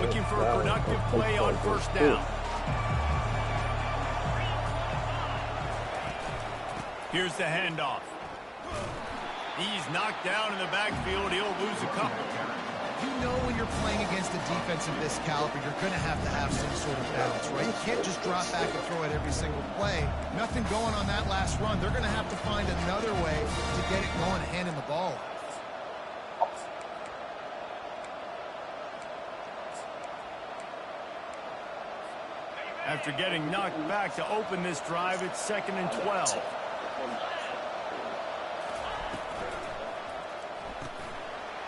Looking for a productive play on first down. Here's the handoff. He's knocked down in the backfield. He'll lose a couple. You know when you're playing against a defense of this caliber, you're going to have some sort of balance, right? You can't just drop back and throw it every single play. Nothing going on that last run. They're going to have to find another way to get it going, handing the ball. After getting knocked back to open this drive, it's 2nd and 12.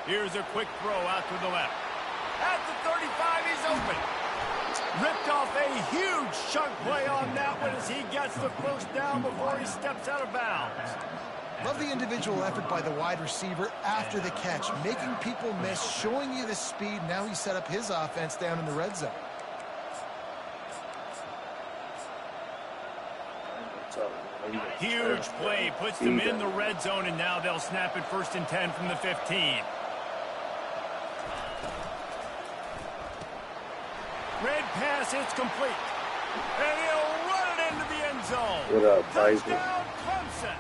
Here's a quick throw out to the left. At the 35, he's open. Ripped off a huge chunk play on that one as he gets the first down before he steps out of bounds. Love the individual effort by the wide receiver after the catch, making people miss, showing you the speed. Now he set up his offense down in the red zone. Huge play puts them in the red zone, and now they'll snap it 1st and 10 from the 15. Red pass, it's complete. And he'll run it into the end zone. Touchdown, Clemson.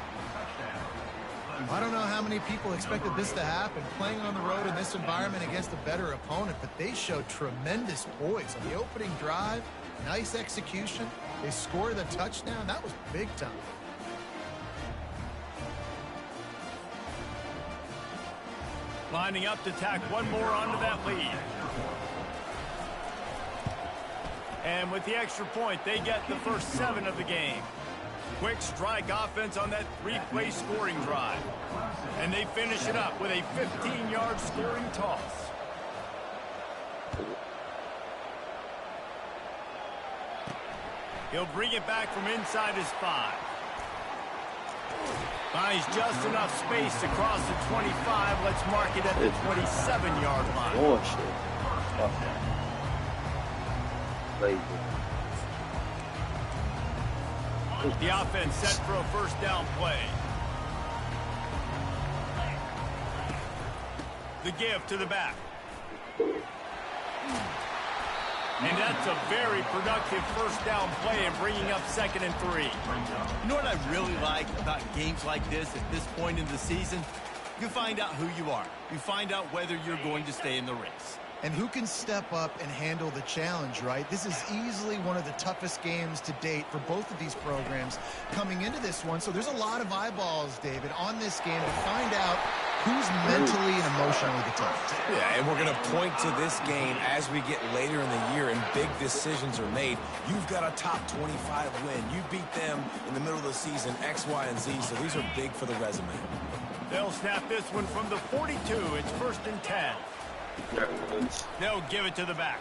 I don't know how many people expected this to happen, playing on the road in this environment against a better opponent, but they showed tremendous poise on the opening drive. Nice execution. They scored a touchdown. That was big time. Lining up to tack one more onto that lead. And with the extra point, they get the first 7 of the game. Quick strike offense on that 3-play scoring drive. And they finish it up with a 15-yard scoring toss. He'll bring it back from inside his 5. Finds just enough space to cross the 25. Let's mark it at the 27-yard line. The offense set for a first down play. The give to the back. And that's a very productive first down play and bringing up 2nd and 3. You know what I really like about games like this at this point in the season? You find out who you are. You find out whether you're going to stay in the race. And who can step up and handle the challenge, right? This is easily one of the toughest games to date for both of these programs coming into this one. So there's a lot of eyeballs, David, on this game to find out who's mentally and emotionally the toughest. Yeah, and we're going to point to this game as we get later in the year and big decisions are made. You've got a top 25 win. You beat them in the middle of the season, X, Y, and Z, so these are big for the resume. They'll snap this one from the 42. It's 1st and 10. They'll give it to the back.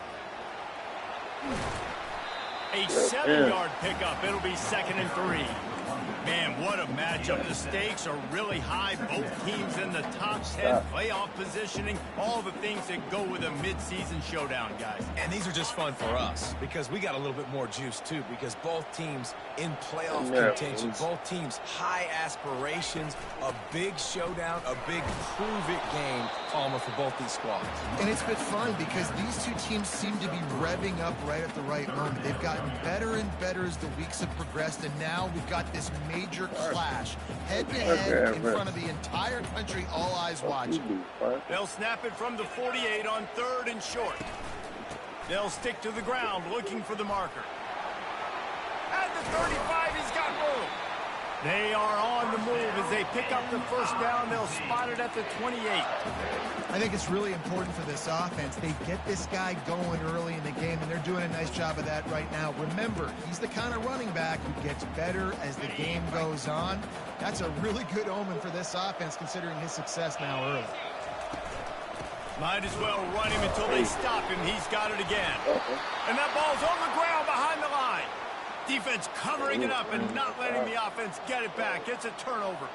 A 7-yard pickup. It'll be 2nd and 3. Man, what a matchup. The stakes are really high. Both teams in the top 10, playoff positioning, all the things that go with a midseason showdown, guys. And these are just fun for us because we got a little bit more juice, too, because both teams in playoff contention, both teams high aspirations, a big showdown, a big prove-it game, Palmer, for both these squads. And it's been fun because these two teams seem to be revving up right at the right moment. They've gotten better and better as the weeks have progressed, and now we've got this major clash, head-to-head in front of the entire country, all eyes watching. They'll snap it from the 48 on 3rd and short. They'll stick to the ground looking for the marker. At the 35, he's got room. They are on the move as they pick up the first down. They'll spot it at the 28. I think it's really important for this offense. They get this guy going early in the game, and they're doing a nice job of that right now. Remember, he's the kind of running back who gets better as the game goes on. That's a really good omen for this offense, considering his success now early. Might as well run him until they stop him. He's got it again. And that ball's on the ground behind the line. Defense covering it up and not letting the offense get it back. It's a turnover.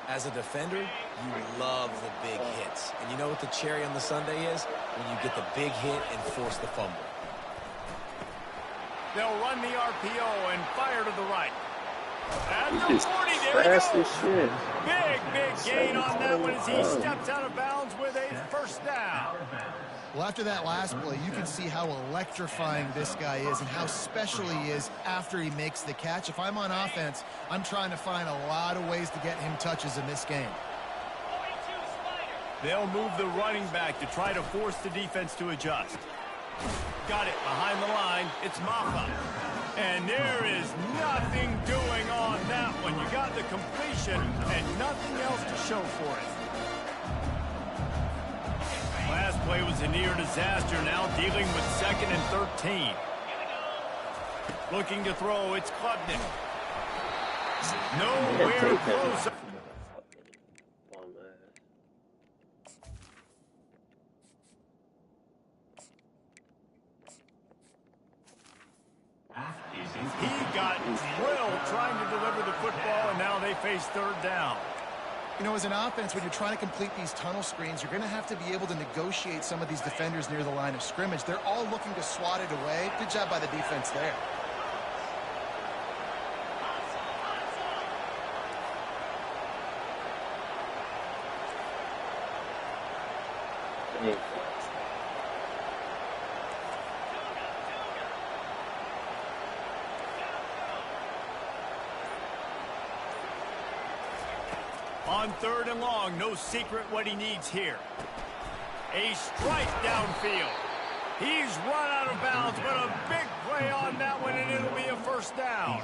As a defender, you love the big hits. And you know what the cherry on the sundae is? When you get the big hit and force the fumble. They'll run the RPO and fire to the right. At the 40, there he goes. Big gain on that one as he steps out of bounds with a first down. Well, after that last play, you can see how electrifying this guy is and how special he is after he makes the catch. If I'm on offense, I'm trying to find a lot of ways to get him touches in this game. They'll move the running back to try to force the defense to adjust. Got it behind the line. It's Ncaa. And there is nothing doing on that one. You got the completion and nothing else to show for it. Last play was a near disaster. Now dealing with 2nd and 13. Looking to throw. It's Klubnik. Nowhere close. He got drilled trying to deliver the football, and now they face 3rd down. You know, as an offense, when you're trying to complete these tunnel screens, you're going to have to be able to negotiate some of these defenders near the line of scrimmage. They're all looking to swat it away. Good job by the defense there. On 3rd and long, no secret what he needs here. A strike downfield. He's run out of bounds, but a big play on that one, and it'll be a 1st down.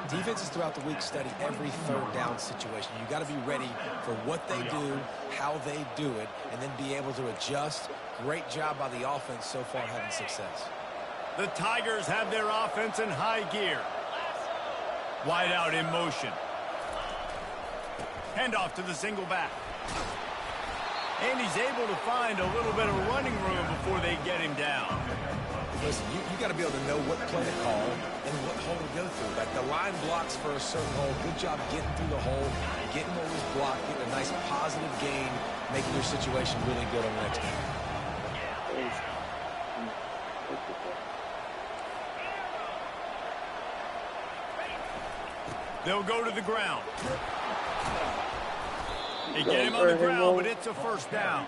Defenses throughout the week study every 3rd down situation. You got to be ready for what they do, how they do it, and then be able to adjust. Great job by the offense so far having success. The Tigers have their offense in high gear. Wide out in motion. Handoff to the single back. And he's able to find a little bit of running room before they get him down. Listen, you got to be able to know what play to call and what hole to go through. Like the line blocks for a certain hole. Good job getting through the hole, getting what was blocked, getting a nice positive gain, making your situation really good on the next game. They'll go to the ground. They get him on the ground, but it's a 1st down.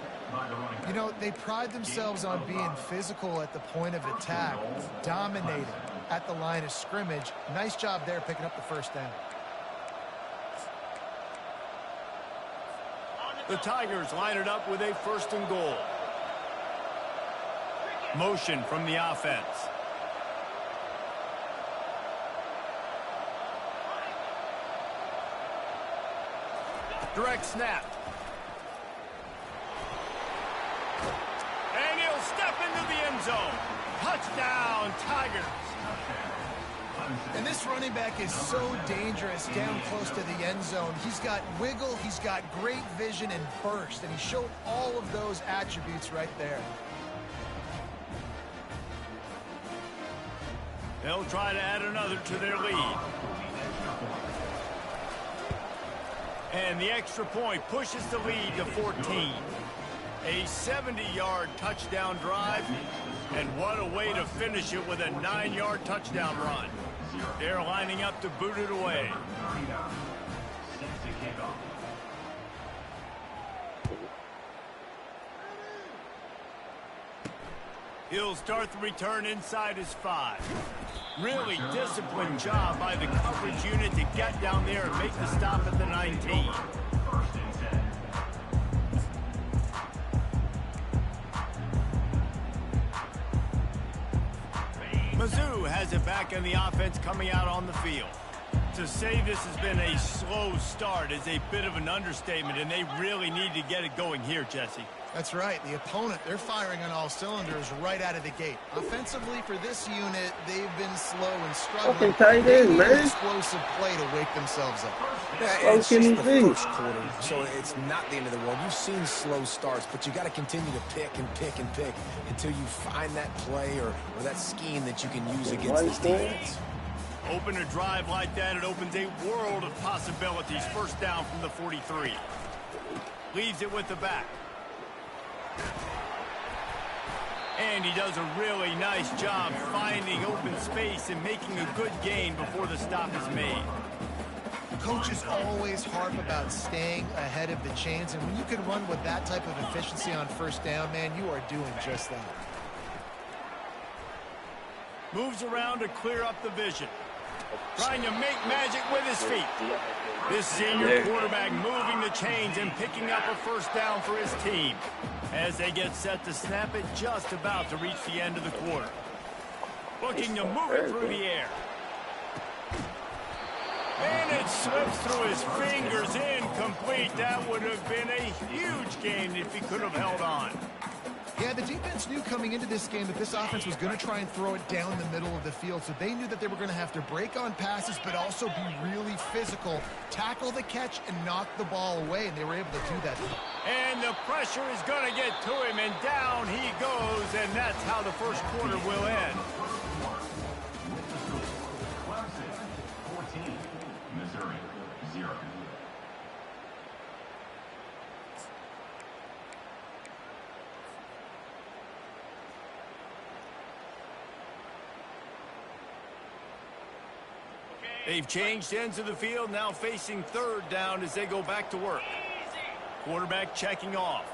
You know, they pride themselves on being physical at the point of attack, dominating at the line of scrimmage. Nice job there picking up the 1st down. The Tigers line it up with a 1st and goal. Motion from the offense. Direct snap. And he'll step into the end zone. Touchdown, Tigers. And this running back is so dangerous down close to the end zone. He's got wiggle, he's got great vision and burst, and he showed all of those attributes right there. They'll try to add another to their lead. And the extra point pushes the lead to 14. A 70-yard touchdown drive. And what a way to finish it with a 9-yard touchdown run. They're lining up to boot it away. He'll start the return inside his 5. Really disciplined job by the coverage unit to get down there and make the stop at the 19. Mizzou has it back in the offense coming out on the field. To say this has been a slow start is a bit of an understatement, and they really need to get it going here, Jesse. That's right. The opponent, they're firing on all cylinders right out of the gate. Offensively, for this unit, they've been slow and struggling. Fucking tight end, man. Explosive play to wake themselves up. Yeah, it's just the 1st quarter, so it's not the end of the world. You've seen slow starts, but you got to continue to pick and pick and pick until you find that play or that scheme that you can use against this defense. Open a drive like that, it opens a world of possibilities. 1st down from the 43. Leaves it with the back. And he does a really nice job finding open space and making a good gain before the stop is made. coaches always harp about staying ahead of the chains, and when you can run with that type of efficiency on first down, man, you are doing just that. Moves around to clear up the vision. Trying to make magic with his feet. This senior quarterback moving the chains and picking up a first down for his team as they get set to snap it just about to reach the end of the quarter. Looking to move it through the air. And it slips through his fingers, incomplete. That would have been a huge gain if he could have held on. Yeah, the defense knew coming into this game that this offense was going to try and throw it down the middle of the field, so they knew that they were going to have to break on passes but also be really physical, tackle the catch, and knock the ball away, and they were able to do that. And the pressure is going to get to him, and down he goes, and that's how the first quarter will end. They've changed ends of the field, now facing third down as they go back to work. Quarterback checking off.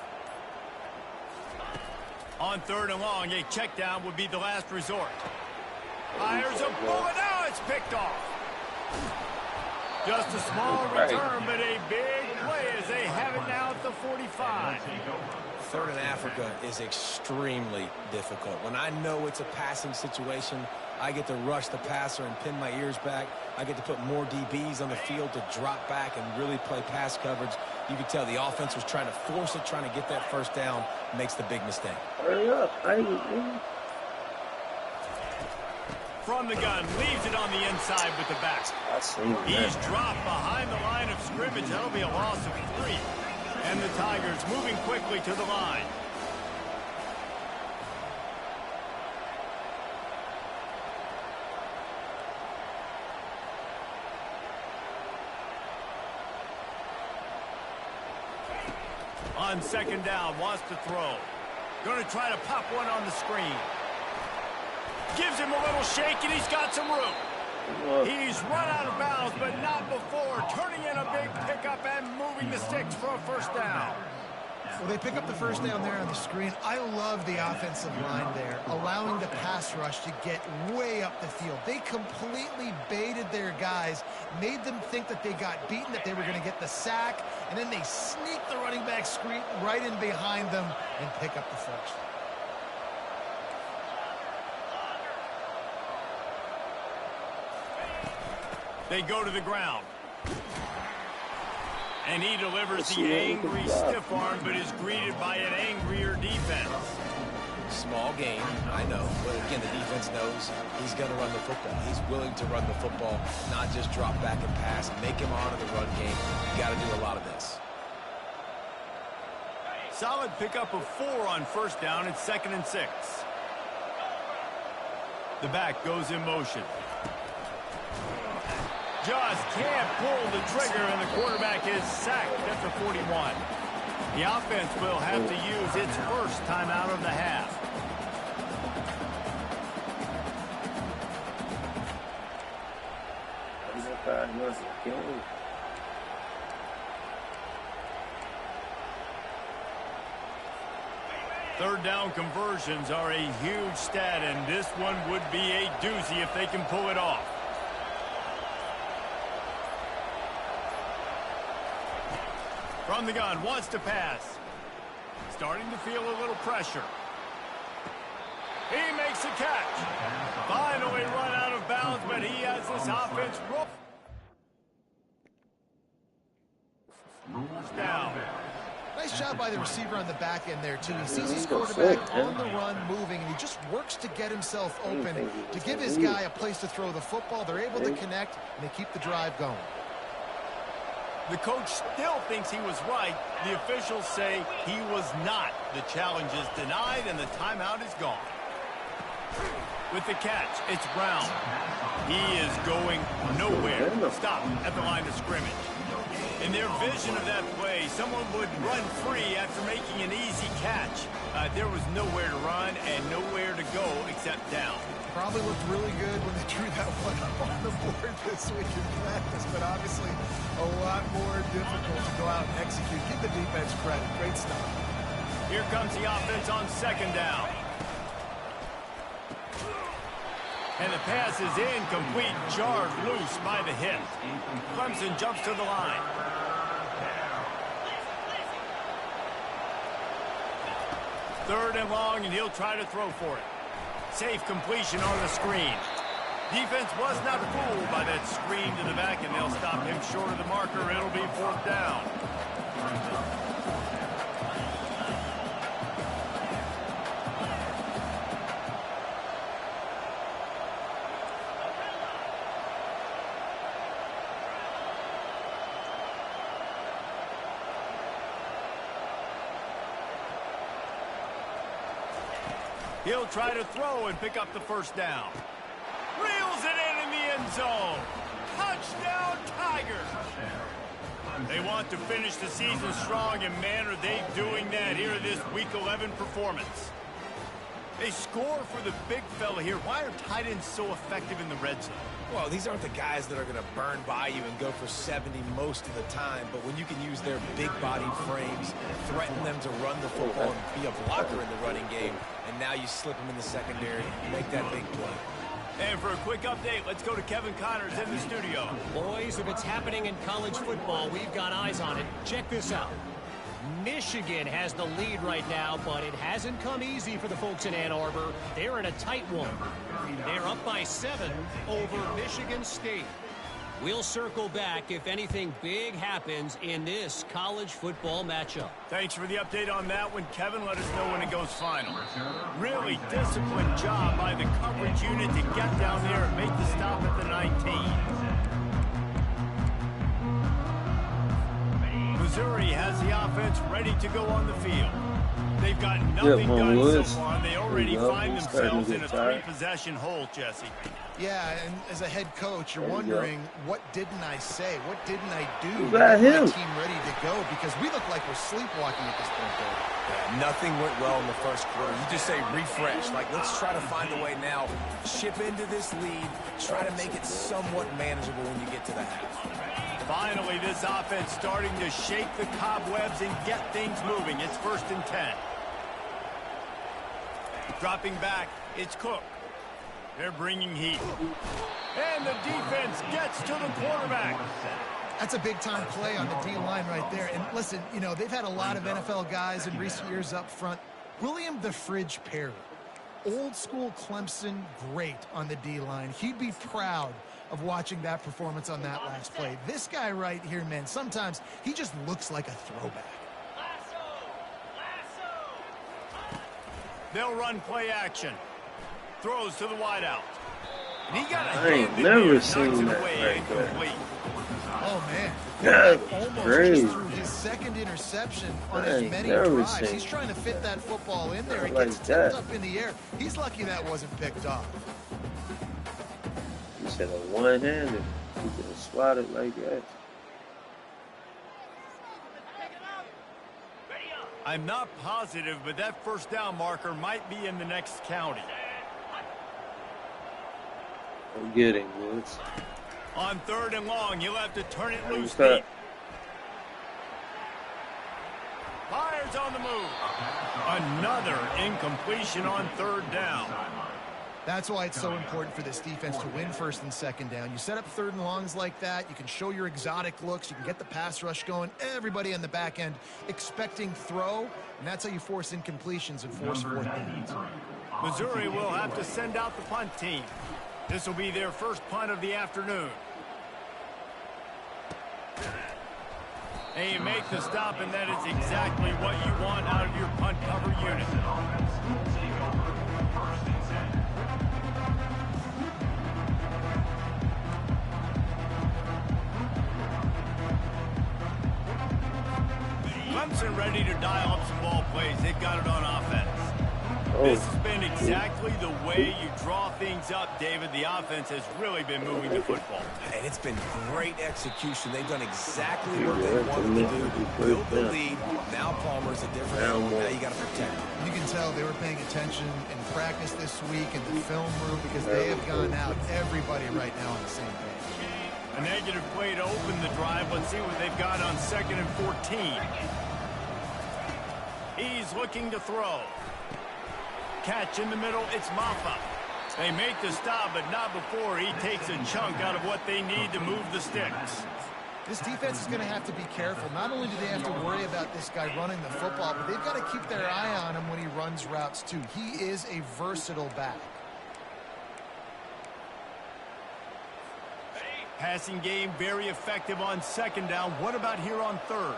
On third and long, a check down would be the last resort. Fires a bullet. Now it's picked off. Just a small return, but a big play as they have it now at the 45. Third in Africa is extremely difficult. When I know it's a passing situation, I get to rush the passer and pin my ears back. I get to put more DBs on the field to drop back and really play pass coverage. You can tell the offense was trying to force it, trying to get that first down, makes the big mistake. Hurry up. From the gun, leaves it on the inside with the back. He's dropped behind the line of scrimmage. That'll be a loss of 3. And the Tigers moving quickly to the line. On second down, wants to throw. Going to try to pop one on the screen. Gives him a little shake, and he's got some room. He's run out of bounds, but not before. Turning in a big pickup and moving the sticks for a first down. Well, they pick up the first down there on the screen. I love the offensive line there, allowing the pass rush to get way up the field. They completely baited their guys, made them think that they got beaten, that they were going to get the sack, and then they sneak the running back screen right in behind them and pick up the first. They go to the ground. And he delivers the angry stiff arm, but is greeted by an angrier defense. Small game, I know. But again, the defense knows he's going to run the football. He's willing to run the football, not just drop back and pass. Make him honor the run game. You got to do a lot of this. Solid pickup of 4 on first down. It's 2nd and 6. The back goes in motion. Just can't pull the trigger, and the quarterback is sacked at the 41. The offense will have to use its first timeout of the half. Third down conversions are a huge stat, and this one would be a doozy if they can pull it off. From the gun, wants to pass. Starting to feel a little pressure. He makes a catch. Finally run out of bounds, but he has this offense down. Nice job by the receiver on the back end there, too. He sees his quarterback on the run moving, and he just works to get himself open to give his guy a place to throw the football. They're able to connect, and they keep the drive going. The coach still thinks he was right. The officials say he was not. The challenge is denied, and the timeout is gone. With the catch, it's Brown. He is going nowhere. Stop at the line of scrimmage. In their vision of that play, someone would run free after making an easy catch. There was nowhere to run and nowhere to go except down. probably looked really good when they drew that one up on the board this week in practice, but obviously a lot more difficult to go out and execute. Give the defense credit. Great stop. Here comes the offense on second down. And the pass is incomplete, jarred loose by the hit. Clemson jumps to the line. Third and long, and he'll try to throw for it. Safe completion on the screen. Defense was not fooled by that screen to the back, and they'll stop him short of the marker. It'll be fourth down. He'll try to throw and pick up the first down. Reels it in the end zone. Touchdown, Tigers. They want to finish the season strong, and man, are they doing that here in this Week 11 performance. They score for the big fella here. Why are tight ends so effective in the red zone? Well, these aren't the guys that are going to burn by you and go for 70 most of the time, but when you can use their big body frames, threaten them to run the football and be a blocker in the running game, and now you slip them in the secondary, make that big play. And for a quick update, let's go to Kevin Connors in the studio. Boys, if it's happening in college football, we've got eyes on it. Check this out. Michigan has the lead right now, but it hasn't come easy for the folks in Ann Arbor. They're in a tight one. They're up by 7 over Michigan State. We'll circle back if anything big happens in this college football matchup. Thanks for the update on that one, Kevin. Let us know when it goes final. Really disciplined job by the coverage unit to get down there and make the stop at the 19. Missouri has the offense ready to go on the field. They've got nothing done so far, and they already find themselves in a 3-possession hole, Jesse. Yeah, and as a head coach, you're wondering, what didn't I say? What didn't I do to got get him. my team ready to go? Because we look like we're sleepwalking at this point, though. Yeah, nothing went well in the first quarter. You just say refresh. Like, let's try to find a way now. Chip into this lead. Try to make it somewhat manageable when you get to the half. Finally, this offense starting to shake the cobwebs and get things moving. It's 1st and 10. Dropping back, it's Cook. They're bringing heat. And the defense gets to the quarterback. That's a big-time play on the D-line right there. And listen, you know, they've had a lot of NFL guys in recent years up front. William the Fridge Perry, old-school Clemson, great on the D-line. He'd be proud of watching that performance on that last play. This guy right here, man, sometimes he just looks like a throwback. They'll run play action. Throws to the wideout. And he got a I ain't hand in never there, knocks seen it that away, right there. incomplete. Oh, man. That's Almost crazy. just threw his second interception on I as ain't many never drives. seen He's trying to fit that football in there. It like gets tipped that. up in the air. He's lucky that wasn't picked off. You said a one-handed. You could have swatted like that. I'm not positive, but that first down marker might be in the next county. I'm getting Woods. On 3rd and long, he'll have to turn it loose cut. deep. Fires on the move. Another incompletion on 3rd down. That's why it's so important for this defense to win 1st and 2nd down. You set up 3rd and longs like that. You can show your exotic looks. You can get the pass rush going. Everybody on the back end expecting throw, and that's how you force incompletions and force 4th downs. Missouri will have to send out the punt team. This will be their first punt of the afternoon. And you make the stop, and that is exactly what you want out of your punt cover unit. Clemson ready to dial up some ball plays. They've got it on offense. This has been exactly the way you draw things up, David. The offense has really been moving the football. And it's been great execution. They've done exactly what they wanted to do. Build the lead, now Palmer is a different animal. Now you got to protect him. You can tell they were paying attention in practice this week in the film room because they have gone out, everybody right now on the same page. A negative play to open the drive. Let's see what they've got on 2nd and 14. He's looking to throw. Catch in the middle, it's Ncaa. They make the stop, but not before he takes a chunk out of what they need to move the sticks. This defense is going to have to be careful. Not only do they have to worry about this guy running the football, but they've got to keep their eye on him when he runs routes too. He is a versatile back. Passing game very effective on 2nd down. What about here on 3rd?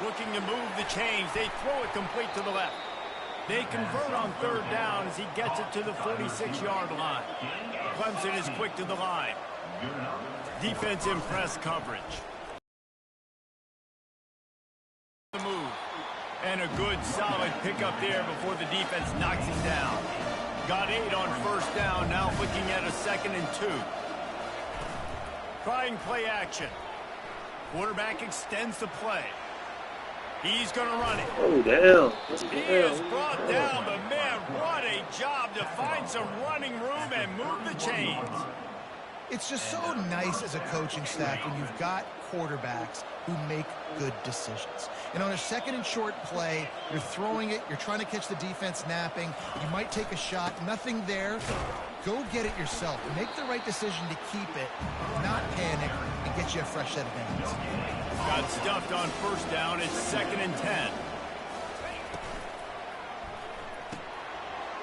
Looking to move the chains. They throw it complete to the left. They convert on 3rd down as he gets it to the 46-yard line. Clemson is quick to the line. Defense in press coverage. The move. And a good solid pickup there before the defense knocks him down. Got 8 on 1st down. Now looking at a 2nd and 2. Trying play action. Quarterback extends the play. He's going to run it. Oh, damn. He is brought down, but man, what a job to find some running room and move the chains. It's just so nice as a coaching staff when you've got quarterbacks who make good decisions. And on a 2nd and short play, you're throwing it, you're trying to catch the defense napping, you might take a shot, nothing there. Go get it yourself. Make the right decision to keep it, not panic, and get you a fresh set of downs. Got stuffed on 1st down. It's 2nd and 10.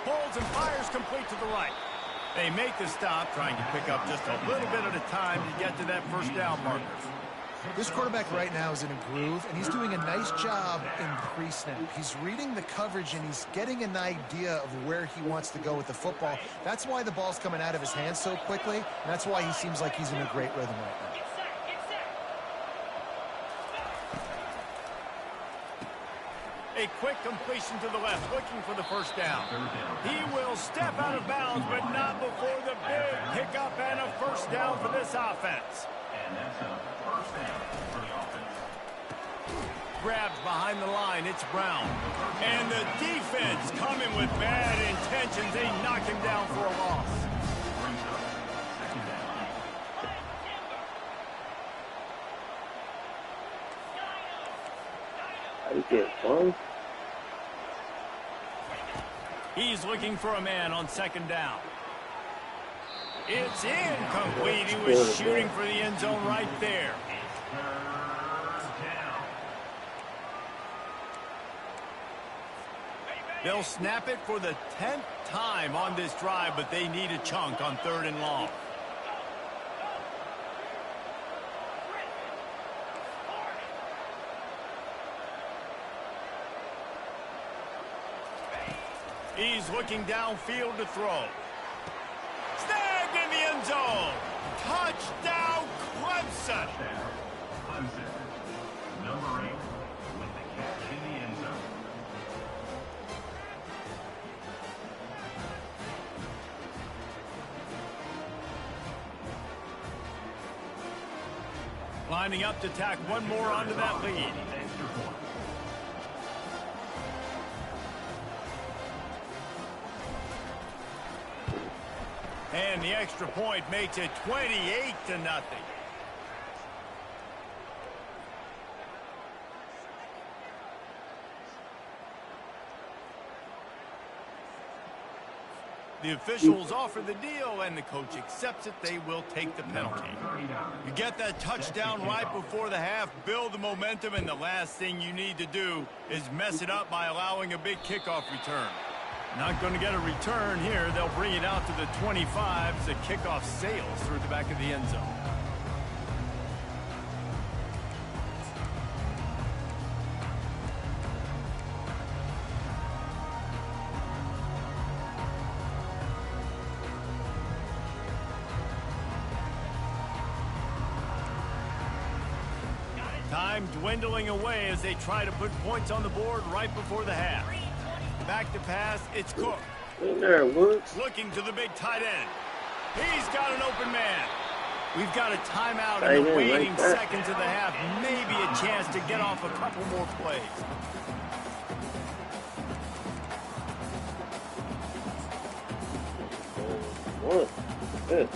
Pulls and fires complete to the right. They make the stop, trying to pick up just a little bit at a time to get to that 1st down marker. This quarterback right now is in a groove, and he's doing a nice job in pre-snap. He's reading the coverage, and he's getting an idea of where he wants to go with the football. That's why the ball's coming out of his hands so quickly, and that's why he seems like he's in a great rhythm right now. A quick completion to the left, looking for the 1st down. He will step out of bounds, but not before the big pickup and a 1st down for this offense. Grabs behind the line, it's Brown. And the defense coming with bad intentions. They knock him down for a loss. He's looking for a man on 2nd down. It's incomplete. He was shooting for the end zone right there. They'll snap it for the 10th time on this drive, but they need a chunk on 3rd and long. He's looking downfield to throw. Snagged in the end zone. Touchdown, Clemson. Number 8 with the catch in the end zone. Lining up to tack one more onto that lead. And the extra point makes it 28-0. The officials offer the deal, and the coach accepts it. They will take the penalty. You get that touchdown right before the half, build the momentum, and the last thing you need to do is mess it up by allowing a big kickoff return. Not going to get a return here. They'll bring it out to the 25 as the kickoff sails through the back of the end zone. Time Time dwindling away as they try to put points on the board right before the half. Back to pass, it's Cook. In there, Woods. Looking to the big tight end. He's got an open man. We've got a timeout Tight in the end waning right there. seconds of the half. Maybe a chance to get off a couple more plays. One. Good.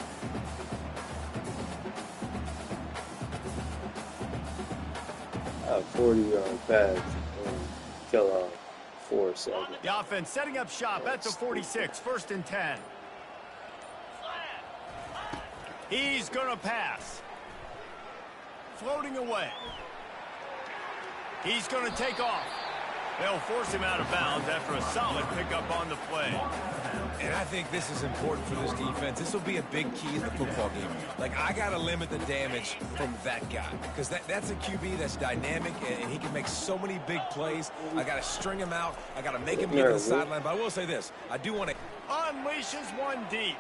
A 40-yard pass. Kill off 4 seconds. The offense setting up shop at the 46, 1st and 10. He's going to pass. Floating away. He's going to take off. They'll force him out of bounds after a solid pickup on the play. And I think this is important for this defense. This will be a big key in the football game. Like, I got to limit the damage from that guy. Because that's a QB that's dynamic, and he can make so many big plays. I got to string him out. I got to make him get to the sideline. But I will say this. I do want to... Unleashes one deep.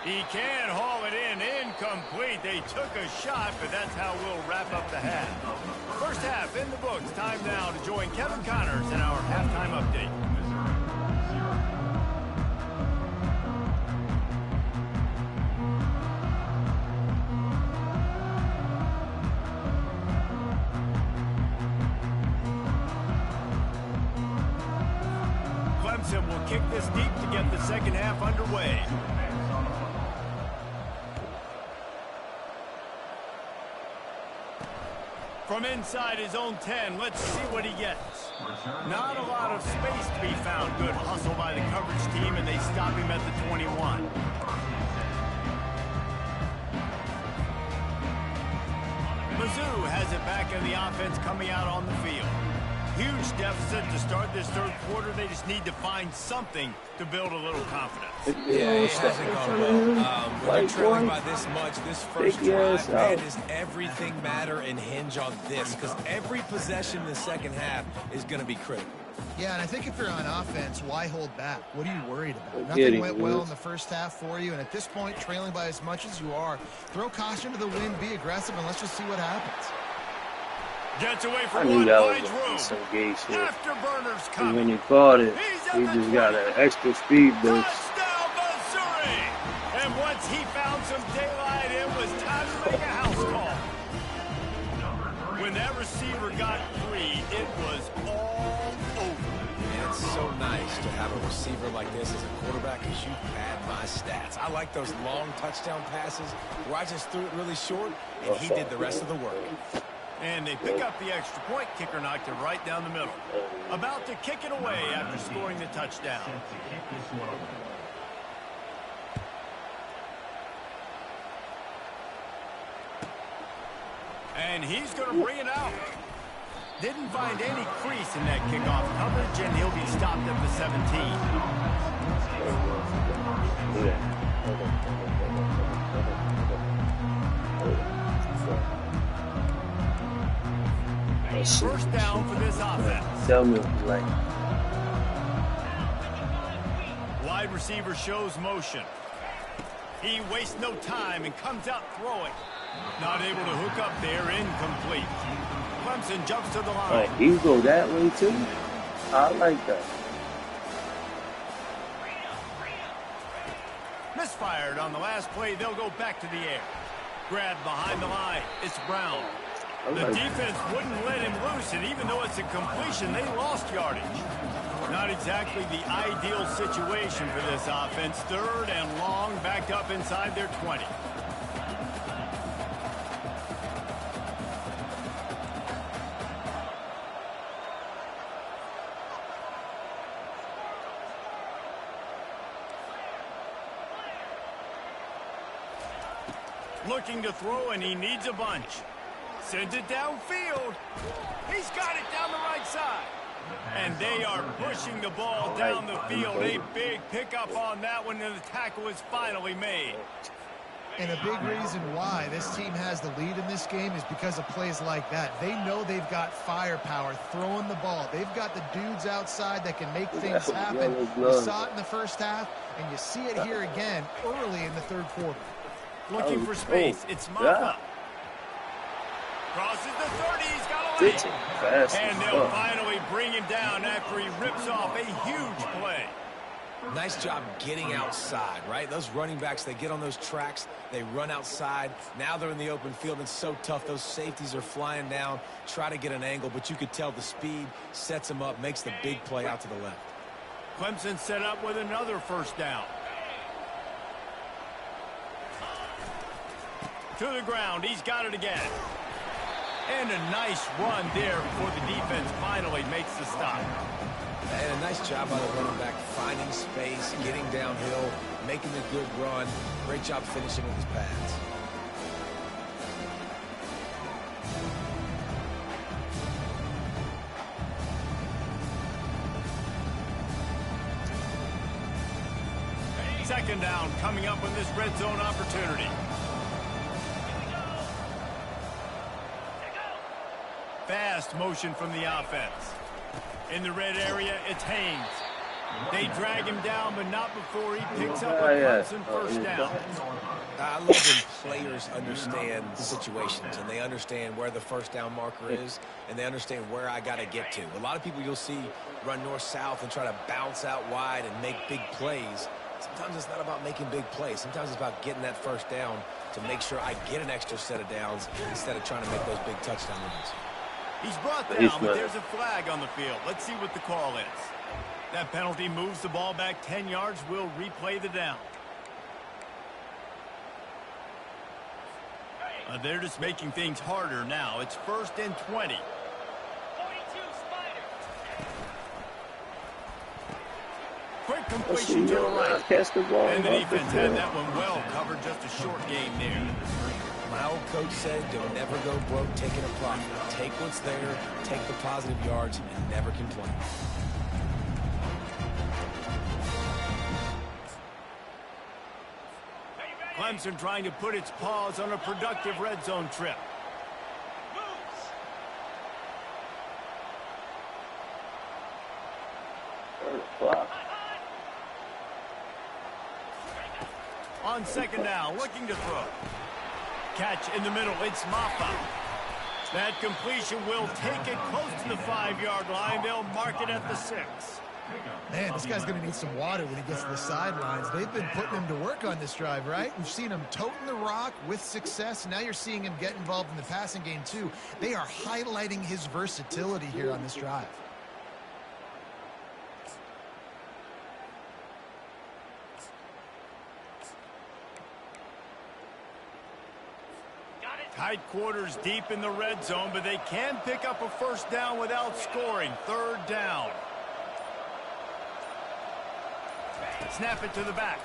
He can haul it in. Incomplete. They took a shot, but that's how we'll wrap up the half. First half in the books. Time now to join Kevin Connors in our halftime update. Clemson will kick this deep to get the second half underway. From inside his own 10, let's see what he gets. Not a lot of space to be found. Good hustle by the coverage team, and they stop him at the 21. Mizzou has it back in the offense coming out on the field. Huge deficit to start this third quarter. They just need to find something to build a little confidence. Yeah, it hasn't gone well. When you're trailing by this much, this first drive, man, does everything matter and hinge on this? Because every possession in the second half is going to be critical. Yeah, and I think if you're on offense, why hold back? What are you worried about? Nothing went well in the first half for you, and at this point, trailing by as much as you are, throw caution to the wind, be aggressive, and let's just see what happens. Gets away from one, finds room. Some gay shit. Afterburners coming. And when he caught it, he just got an extra speed boost. Touchdown, Missouri! And once he found some daylight, it was time to make a house call. When that receiver got free, it was all over. And it's so nice to have a receiver like this as a quarterback because you pad my stats. I like those long touchdown passes where I just threw it really short, and he did the rest of the work. And they pick up the extra point. Kicker knocked it right down the middle. About to kick it away after scoring the touchdown. And he's going to bring it out. Didn't find any crease in that kickoff coverage, and he'll be stopped at the 17. First down for this offense. Tell me what you like. Wide receiver shows motion. He wastes no time and comes out throwing. Not able to hook up there, incomplete. Clemson jumps to the line. All right, he go that way too? I like that. Misfired on the last play. They'll go back to the air. Grabbed behind the line. It's Brown. The defense wouldn't let him loose, and even though it's a completion, they lost yardage. Not exactly the ideal situation for this offense. Third and long, backed up inside their 20. Looking to throw, and he needs a bunch. Sends it downfield. He's got it down the right side. And they are pushing the ball down the field. A big pickup on that one, and the tackle is finally made. And a big reason why this team has the lead in this game is because of plays like that. They know they've got firepower throwing the ball. They've got the dudes outside that can make things happen. You saw it in the first half, and you see it here again early in the third quarter. Looking for space. It's Ncaa. Crosses the 30. He's got a Good lead. team, fast And as they'll fuck. finally bring him down after he rips off a huge play. Nice job getting outside, right? Those running backs, they get on those tracks, they run outside. Now they're in the open field. It's so tough. Those safeties are flying down, try to get an angle, but you could tell the speed sets them up, makes the big play out to the left. Clemson set up with another first down. To the ground. He's got it again. And a nice run there before the defense finally makes the stop. And a nice job by the running back, finding space, getting downhill, making a good run. Great job finishing with his pads. Second down coming up on this red zone opportunity. Fast motion from the offense. In the red area, it's Haynes. They drag him down, but not before he picks up a Clemson first down. I love when players understand situations, and they understand where the first down marker is, and they understand where I got to get to. A lot of people you'll see run north-south and try to bounce out wide and make big plays. Sometimes it's not about making big plays. Sometimes it's about getting that first down to make sure I get an extra set of downs instead of trying to make those big touchdown runs. He's brought down, but there's a flag on the field. Let's see what the call is. That penalty moves the ball back 10 yards. We'll replay the down. They're just making things harder now. It's 1st and 20. Quick completion to the right. And the defense had that one well covered. Just a short game there. My old coach said, you'll never go broke taking a profit. Take what's there, take the positive yards, and never complain. Clemson trying to put its paws on a productive red zone trip. On second down, looking to throw. Catch in the middle, it's Maffa. That completion will take it close to the 5-yard line. They'll mark it at the 6. Man, this guy's going to need some water when he gets to the sidelines. They've been putting him to work on this drive, right? We've seen him toting the rock with success. Now you're seeing him get involved in the passing game, too. They are highlighting his versatility here on this drive. Tight quarters deep in the red zone, but they can pick up a first down without scoring. 3rd down. Snap it to the back.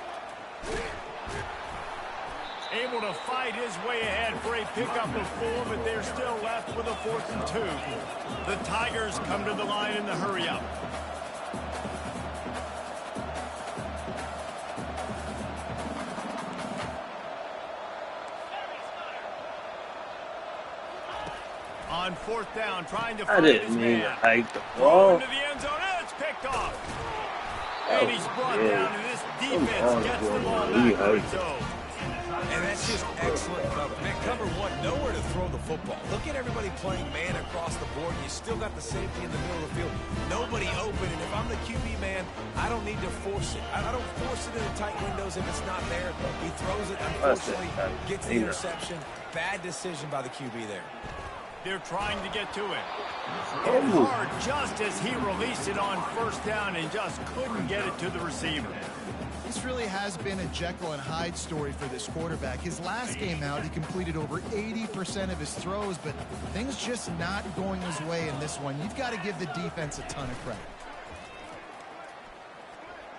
Able to fight his way ahead for a pickup of 4, but they're still left with a 4th and 2. The Tigers come to the line in the hurry-up. On 4th down, trying to find his man. Hike the Throw ball. into the end zone, and it's picked off. And he's brought down, and this defense gets the ball back on its own. And that's just excellent cover. Man, cover one, nowhere to throw the football. Look at everybody playing man across the board. You still got the safety in the middle of the field. Nobody open, and if I'm the QB man, I don't need to force it. I don't force it in the tight windows if it's not there. He throws it, unfortunately, gets the interception. Bad decision by the QB there. They're trying to get to it. Hit hard just as he released it on 1st down and just couldn't get it to the receiver. This really has been a Jekyll and Hyde story for this quarterback. His last game out, he completed over 80% of his throws, but things just not going his way in this one. You've got to give the defense a ton of credit.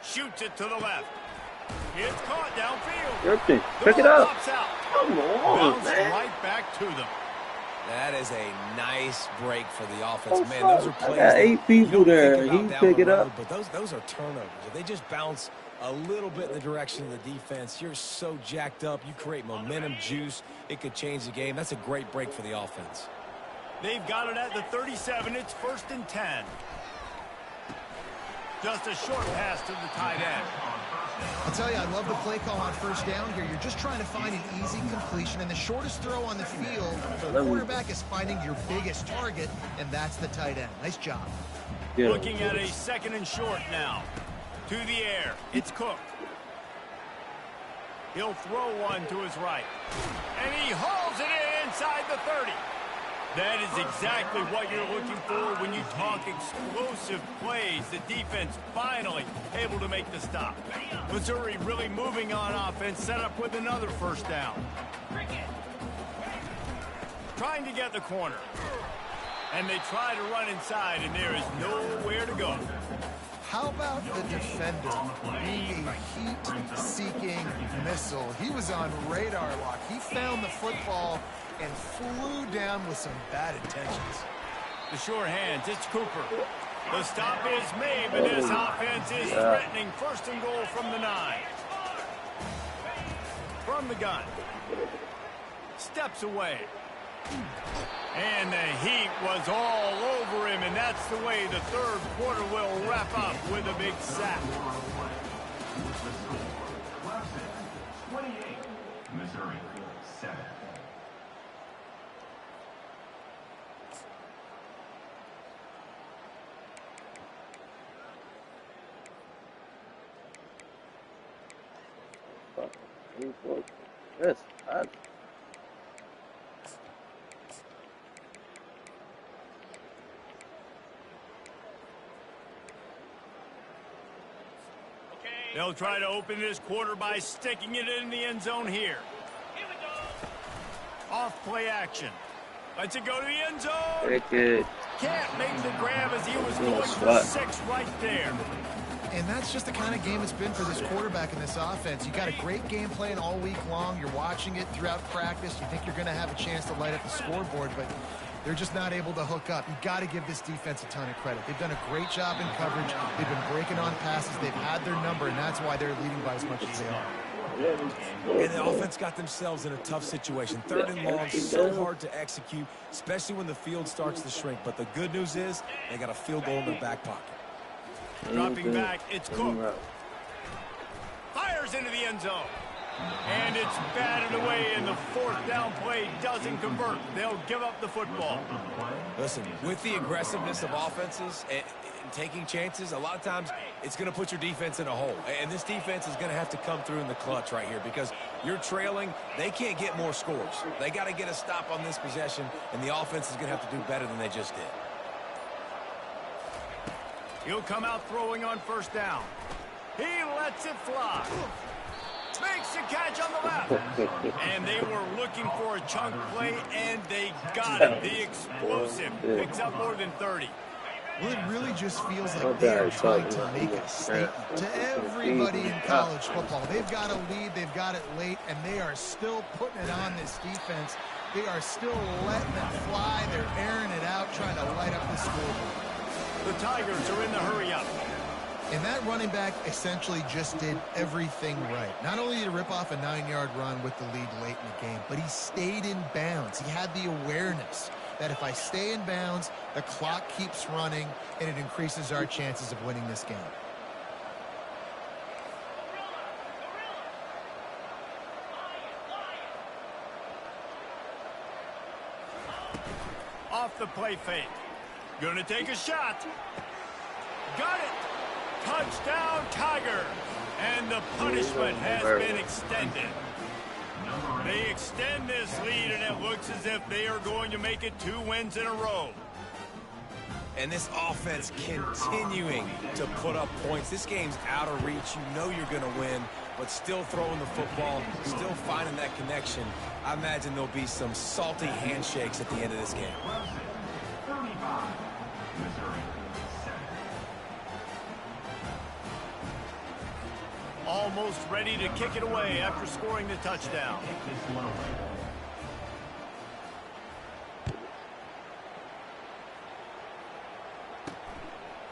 Shoots it to the left. It's caught downfield. Everything. Pick it up. Pops out. Come on, Bounce man. right back to them. That is a nice break for the offense. Oh, Man, those are plays. I got 8 people you don't there. think about He down pick the it up. road, but those are turnovers. If they just bounce a little bit in the direction of the defense, you're so jacked up. You create momentum, juice. It could change the game. That's a great break for the offense. They've got it at the 37. It's 1st and 10. Just a short pass to the tight end. I'll tell you, I love the play call on first down here. You're just trying to find an easy completion, and the shortest throw on the field for the quarterback is finding your biggest target, and that's the tight end. Nice job. Looking at a 2nd and short now. To the air. It's Cook. He'll throw one to his right. And he hauls it in inside the 30. That is exactly what you're looking for when you talk explosive plays. The defense finally able to make the stop. Missouri really moving on offense, set up with another first down. Trying to get the corner. And they try to run inside, and there is nowhere to go. How about the defender being a heat-seeking missile? He was on radar lock. He found the football and flew down with some bad intentions. The sure hands, it's Cooper. The stop is made, but this offense is threatening 1st and goal from the 9. From the gun. Steps away. And the heat was all over him, and that's the way the 3rd quarter will wrap up with a big sack. 28, Missouri 7. Yes, bad. They'll try to open this quarter by sticking it in the end zone here. Off play action. Lets it go to the end zone. Can't make the grab as he was going for 6 right there. And that's just the kind of game it's been for this quarterback in this offense. You got a great game plan all week long. You're watching it throughout practice. You think you're going to have a chance to light up the scoreboard, but they're just not able to hook up. You got to give this defense a ton of credit. They've done a great job in coverage. They've been breaking on passes. They've had their number, and that's why they're leading by as much as they are. And the offense got themselves in a tough situation. 3rd and long, so hard to execute, especially when the field starts to shrink. But the good news is they got a field goal in their back pocket. Dropping back, it's Cook. Fires into the end zone. And it's batted away, and the 4th down play doesn't convert. They'll give up the football. Listen, with the aggressiveness of offenses and taking chances, a lot of times it's going to put your defense in a hole. And this defense is going to have to come through in the clutch right here because you're trailing. They can't get more scores. They got to get a stop on this possession, and the offense is going to have to do better than they just did. He'll come out throwing on first down. He lets it fly. Makes the catch on the left. And they were looking for a chunk play, and they got it. The explosive picks up more than 30. Well, it really just feels like they're trying to make a statement to everybody in college football. They've got a lead, they've got it late, and they are still putting it on this defense. They are still letting it fly. They're airing it out, trying to light up the scoreboard. The Tigers are in the hurry-up. And that running back essentially just did everything right. Not only did he rip off a 9-yard run with the lead late in the game, but he stayed in bounds. He had the awareness that if I stay in bounds, the clock keeps running, and it increases our chances of winning this game. Off the play fake. Gonna take a shot. Got it. Touchdown, Tiger. And the punishment has been extended. They extend this lead, and it looks as if they are going to make it 2 wins in a row. And this offense continuing to put up points. This game's out of reach. You know you're going to win, but still throwing the football, still finding that connection. I imagine there'll be some salty handshakes at the end of this game. 35, Missouri 7. Almost ready to kick it away after scoring the touchdown.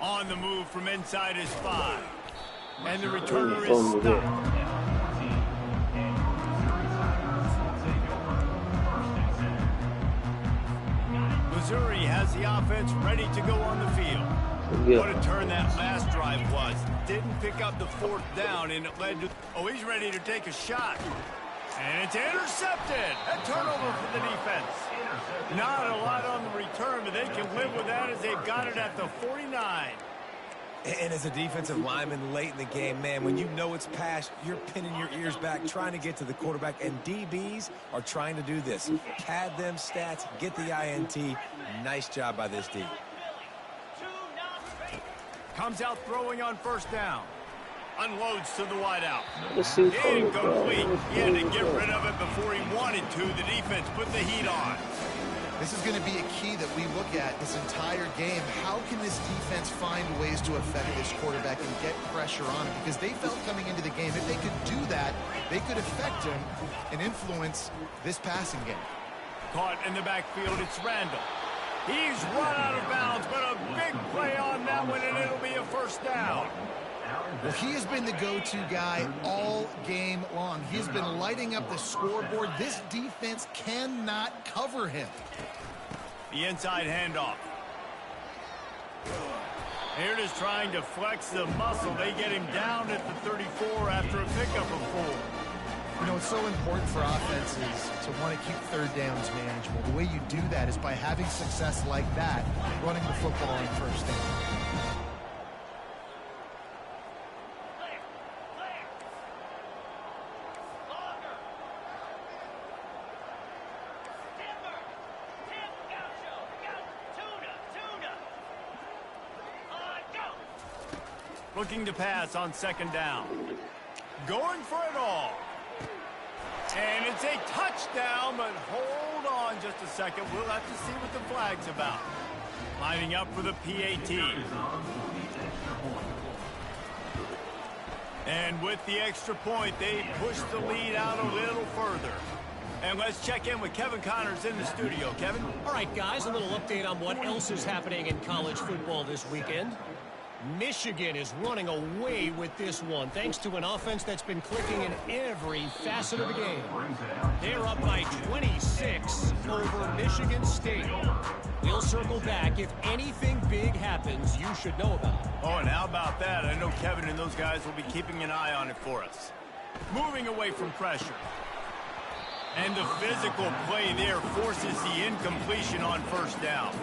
On the move from inside his 5. And the returner is stopped. Missouri has the offense ready to go on the field. What a turn that last drive was. Didn't pick up the fourth down, and it led to... Oh, he's ready to take a shot. And it's intercepted. A turnover for the defense. Not a lot on the return, but they can live with that as they've got it at the 49. And as a defensive lineman late in the game, man, when you know it's past, you're pinning your ears back, trying to get to the quarterback, and DBs are trying to do this. Pad them stats, get the INT. Nice job by this D. Comes out throwing on first down. Unloads to the wideout. Incomplete. He had to get rid of it before he wanted to. The defense put the heat on. This is going to be a key that we look at this entire game. How can this defense find ways to affect this quarterback and get pressure on him? Because they felt coming into the game, if they could do that, they could affect him and influence this passing game. Caught in the backfield, it's Randall. He's run out of bounds, but a big play on that one, and it'll be a first down. Well, he has been the go-to guy all game long. He has been lighting up the scoreboard. This defense cannot cover him. The inside handoff. Here it is trying to flex the muscle. They get him down at the 34 after a pickup of 4. You know, it's so important for offenses to want to keep third downs manageable. The way you do that is by having success like that, running the football on first down. Looking to pass on second down. Going for it all. And it's a touchdown, but hold on just a second. We'll have to see what the flag's about. Lining up for the PAT. And with the extra point, they push the lead out a little further. And let's check in with Kevin Connors in the studio. Kevin? All right, guys, a little update on what else is happening in college football this weekend. Michigan is running away with this one, thanks to an offense that's been clicking in every facet of the game. They're up by 26 over Michigan State. We'll circle back. If anything big happens, you should know about it. Oh, and how about that? I know Kevin and those guys will be keeping an eye on it for us. Moving away from pressure. And the physical play there forces the incompletion on first down.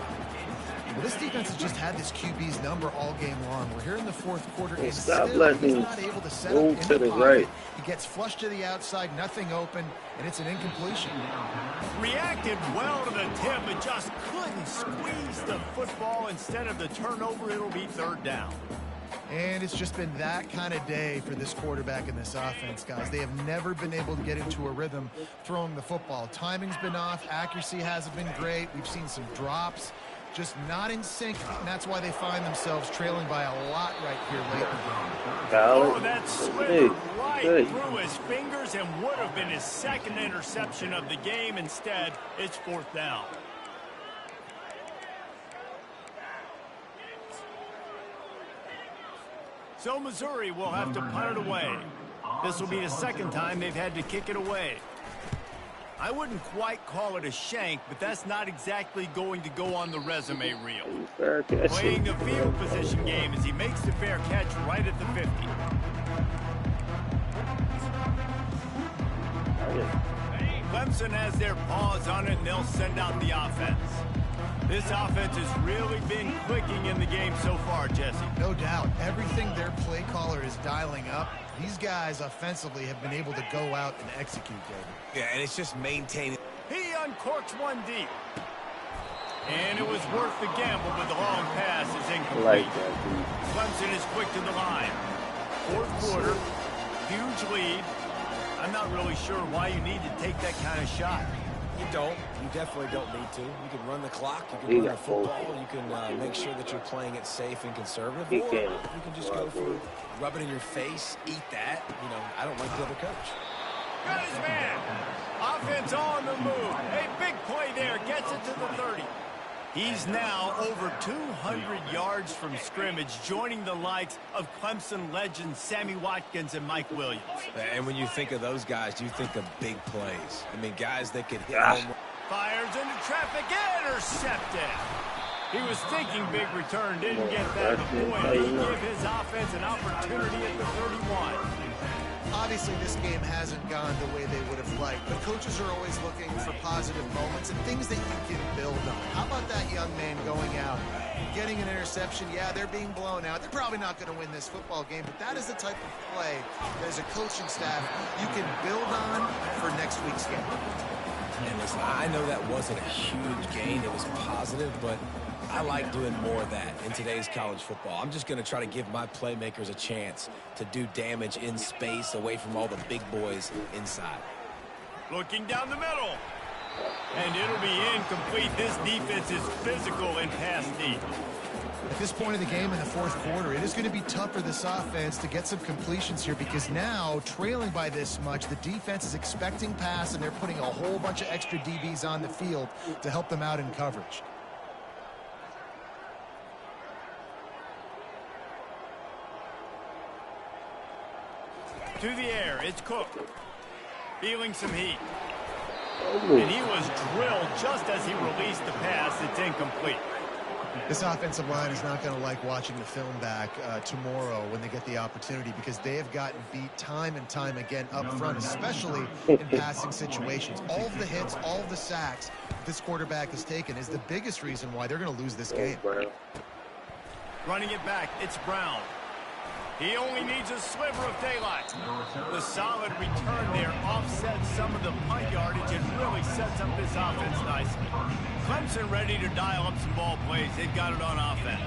Well, this defense has just had this QB's number all game long. We're here in the fourth quarter. Hey, He's stop still letting he's him not able to set move up in to the the pocket. right. He gets flushed to the outside, nothing open, and it's an incompletion. Reacted well to the tip, but just couldn't squeeze the football. Instead of the turnover, it'll be third down. And it's just been that kind of day for this quarterback and this offense, guys. They have never been able to get into a rhythm throwing the football. Timing's been off. Accuracy hasn't been great. We've seen some drops. Just not in sync, and that's why they find themselves trailing by a lot right here late in the game. Oh, that slithered right through his fingers and would have been his second interception of the game. Instead, it's fourth down. So Missouri will have to punt it away. This will be the second time they've had to kick it away. I wouldn't quite call it a shank, but that's not exactly going to go on the resume reel. Playing the field position game as he makes the fair catch right at the 50. Clemson has their paws on it, and they'll send out the offense. This offense has really been clicking in the game so far, Jesse. No doubt. Everything their play caller is dialing up, these guys offensively have been able to go out and execute, David. Yeah, and it's just maintaining. He uncorks one deep. And it was worth the gamble, but the long pass is incomplete. Clemson is quick to the line. Fourth quarter, huge lead. I'm not really sure why you need to take that kind of shot. You don't. You definitely don't need to. You can run the clock. You can run the football. You can make sure that you're playing it safe and conservative. Or you can just go for rub it in your face, eat that. You know, I don't like the other coach. Got his man. Offense on the move. A big play there. Gets it to the 30. He's now over 200 yards from scrimmage, joining the likes of Clemson legends Sammy Watkins and Mike Williams. And when you think of those guys, you think of big plays. I mean, guys that could hit home. Fires into traffic, intercepted. He was thinking big return, didn't get that. The point, he gave his offense an opportunity at the 31. Obviously, this game hasn't gone the way they would have liked, but coaches are always looking for positive moments and things that you can build on. How about that young man going out, getting an interception? Yeah, they're being blown out. They're probably not going to win this football game, but that is the type of play that as a coaching staff you can build on for next week's game. And listen, I know that wasn't a huge gain. It was positive, but I like doing more of that in today's college football. I'm just going to try to give my playmakers a chance to do damage in space away from all the big boys inside. Looking down the middle. And it'll be incomplete. This defense is physical and pass deep. At this point in the game in the fourth quarter, it is going to be tough for this offense to get some completions here because now, trailing by this much, the defense is expecting pass, and they're putting a whole bunch of extra DBs on the field to help them out in coverage. To the air, it's Cook. Feeling some heat. And he was drilled just as he released the pass. It's incomplete. This offensive line is not going to like watching the film back tomorrow when they get the opportunity because they have gotten beat time and time again up front, especially in passing situations. All of the hits, all of the sacks this quarterback has taken is the biggest reason why they're going to lose this game. Running it back, it's Brown. He only needs a sliver of daylight. The solid return there offsets some of the punt yardage and really sets up this offense nicely. Clemson ready to dial up some ball plays. They've got it on offense.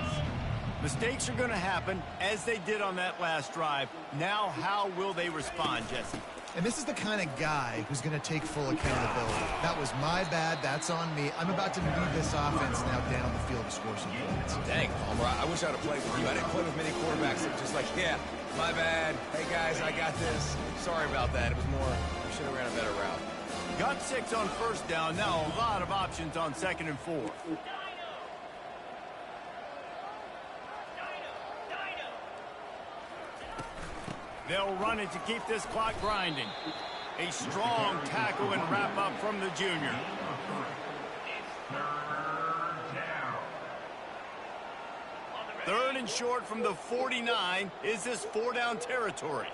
Mistakes are going to happen, as they did on that last drive. Now, how will they respond, Jesse? And this is the kind of guy who's going to take full accountability. That was my bad. That's on me. I'm about to lead this offense now down the field to score some points. Dang, Palmer, I wish I'd have played with you. I didn't play with many quarterbacks that were just like, yeah, my bad. Hey, guys, I got this. Sorry about that. It was more, we should have ran a better route. Got 6 on first down. Now a lot of options on 2nd and 4. They'll run it to keep this clock grinding. A strong tackle and wrap up from the junior. Third and short from the 49. Is this 4-down territory?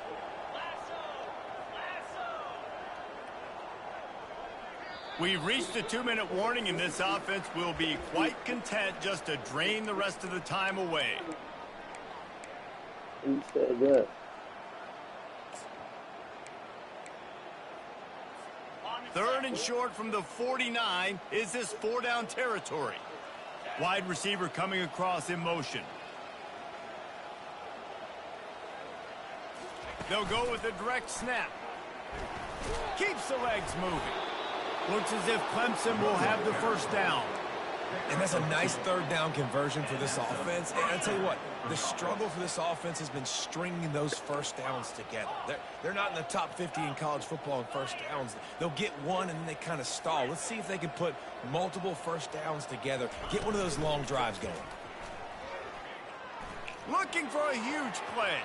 We've reached the 2-minute warning, and this offense will be quite content just to drain the rest of the time away. Who said that? Third and short from the 49. Is this 4-down territory? Wide receiver coming across in motion. They'll go with a direct snap. Keeps the legs moving. Looks as if Clemson will have the first down. And that's a nice 3rd down conversion for this offense. And I'll tell you what, the struggle for this offense has been stringing those first downs together. They're not in the top 50 in college football in first downs. They'll get one and then they kind of stall. Let's see if they can put multiple first downs together. Get one of those long drives going. Looking for a huge play.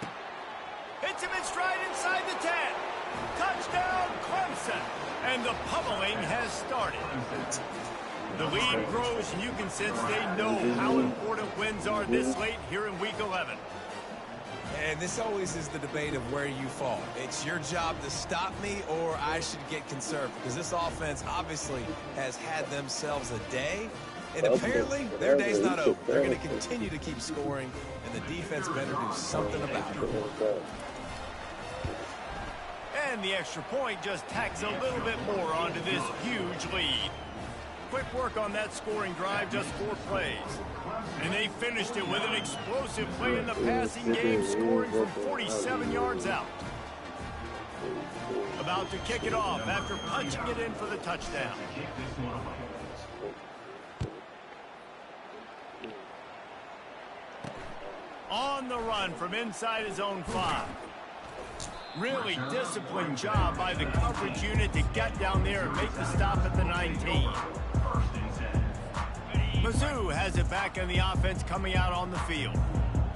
Hits him in stride inside the 10. Touchdown, Clemson. And the pummeling has started. The lead grows, and you can sense they know how important wins are this late here in Week 11. And this always is the debate of where you fall. It's your job to stop me, or I should get conservative. Because this offense obviously has had themselves a day. And apparently, their day's not over. They're going to continue to keep scoring, and the defense better do something about it. And the extra point just tacks a little bit more onto this huge lead. Quick work on that scoring drive, just 4 plays. And they finished it with an explosive play in the passing game, scoring from 47 yards out. About to kick it off after punching it in for the touchdown. On the run from inside his own 5. Really disciplined job by the coverage unit to get down there and make the stop at the 19. Mizzou has it back in the offense coming out on the field.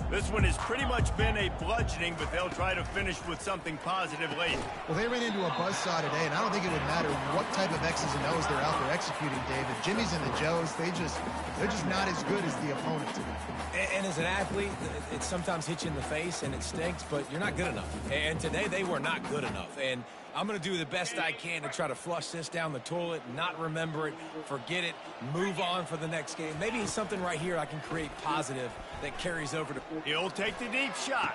This one has pretty much been a bludgeoning, but they'll try to finish with something positive late. Well, they ran into a buzzsaw today, and I don't think it would matter what type of X's and O's they're out there executing, David. Jimmy's and the Joes, they're just not as good as the opponent today. And as an athlete, it sometimes hits you in the face and it stinks, but you're not good enough. And today they were not good enough. And I'm going to do the best I can to try to flush this down the toilet, not remember it, forget it, move on for the next game. Maybe it's something right here I can create positive that carries over to... He'll take the deep shot.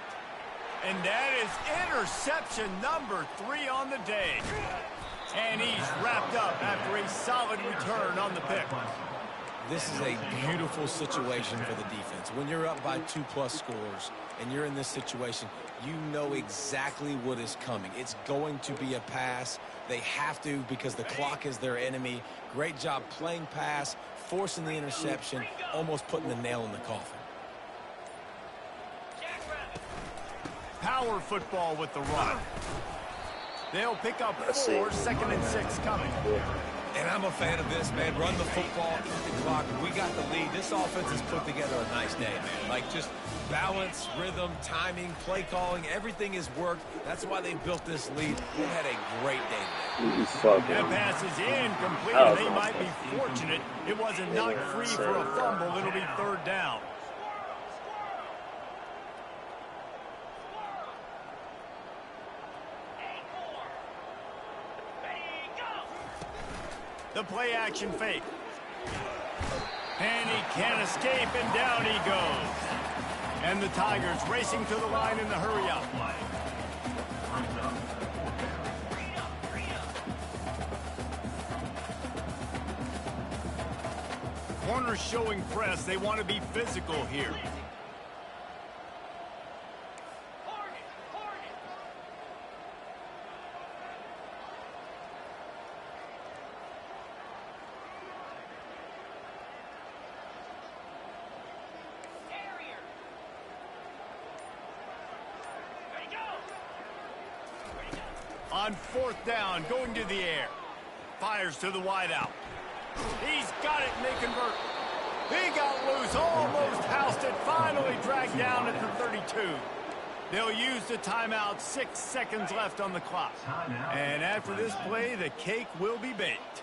And that is interception number 3 on the day. And he's wrapped up after a solid return on the pick. This is a beautiful situation for the defense. When you're up by 2+ scores and you're in this situation, you know exactly what is coming. It's going to be a pass. They have to because the clock is their enemy. Great job playing pass, forcing the interception, almost putting the nail in the coffin. Power football with the run. They'll pick up 4, 2nd and 6 coming. And I'm a fan of this, man. Run the football, eat the clock. We got the lead. This offense has put together a nice day, man. Like, just balance, rhythm, timing, play calling, everything has worked. That's why they built this lead. They had a great day today. That pass is incomplete. They might be fortunate it wasn't knocked free for a fumble. It'll be 3rd down. The play action fake. And he can't escape, and down he goes. And the Tigers racing to the line in the hurry-up. Corners showing press. They want to be physical here. On 4th down, going to the air. Fires to the wideout. He's got it, and they convert. He got loose, almost housed it, finally dragged down at the 32. They'll use the timeout, 6 seconds left on the clock. And after this play, the cake will be baked.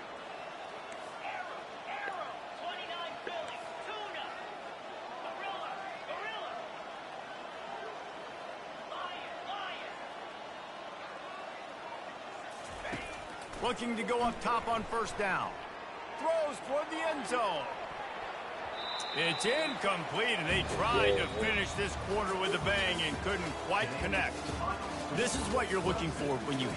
Looking to go up top on 1st down. Throws toward the end zone. It's incomplete, and they tried to finish this quarter with a bang and couldn't quite connect. This is what you're looking for when you